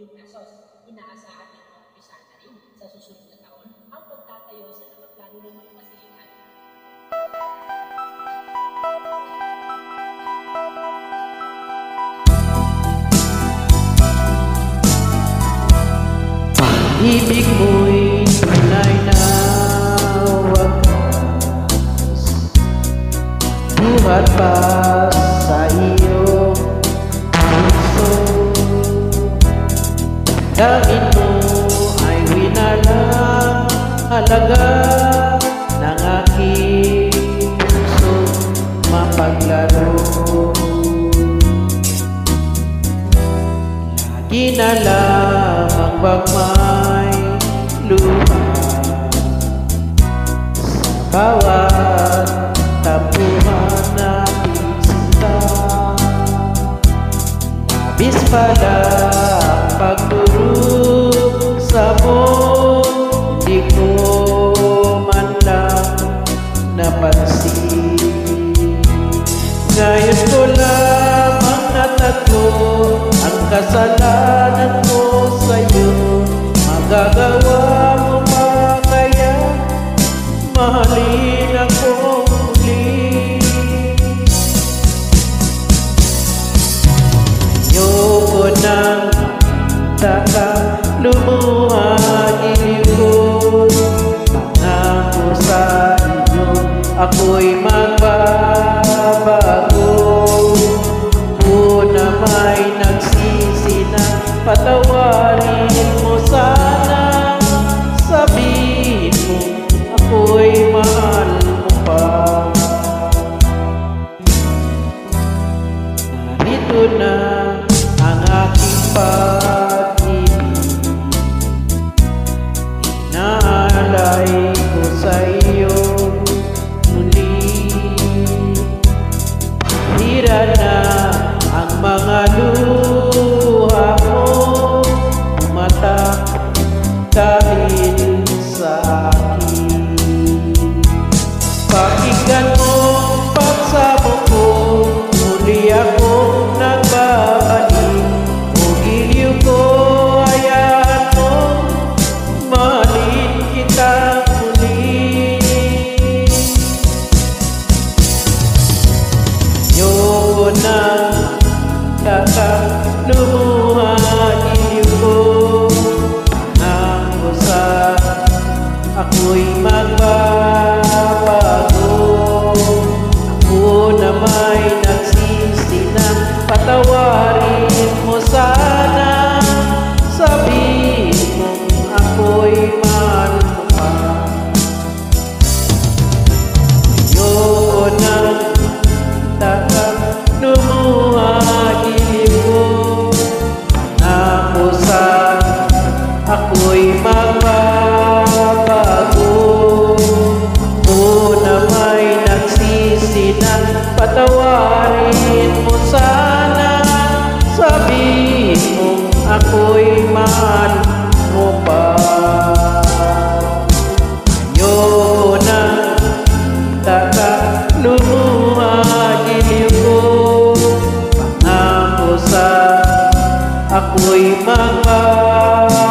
bilyon pesos. Inaasahan din ang umpisa na rin sa susunod na taon ang pagtatayo sa napaplano ng mga pasilidad. Ibig mo'y tunay na wagas, buhat pa sa iyong puso. Dahil mo ay winalang halaga ng aking puso mapaglaro. Lagi na lamang bagmay luha sa bawat tampuhan natin sinta. Labis pala ang pagturog sa mo, di ko man lang napansin. Ngayon ko lamang natagpo ang kasalanan ko sa'yo. Magagawa mo ba kaya mahalin ako muli? Ayoko nang taka lumuha ilikod. Pangako sa iyo ako'y magbabago. Una may nagsisi na patawarin mo sana. Sabihin mo ako'y mahal mo pa. Narito na ang aking pag-ibig, inaalay ko sa iyo muli. Hira na ang mga luha mo, umatak dahil sa akin. Pakinggan mo pagsabog ko, muli akong nagbabalik. O giliw ko, hayaan mo, mahalin kita muli. Ayoko na lumuha giliw ko. Pangako sa ako'y magbabago. Ako na may nagsisi na patawarin mo sana. Sabihin mo ako'y mahal mo pa. Ayoko na lumuha giliw ko. Pangako sa ako'y magbabago. Ako na may nagsisi na patawarin mo sana. Sabihin mo ako'y mahal mo pa. Ayoko na lumuha giliw ko. Pangako sa ako'y magbabago.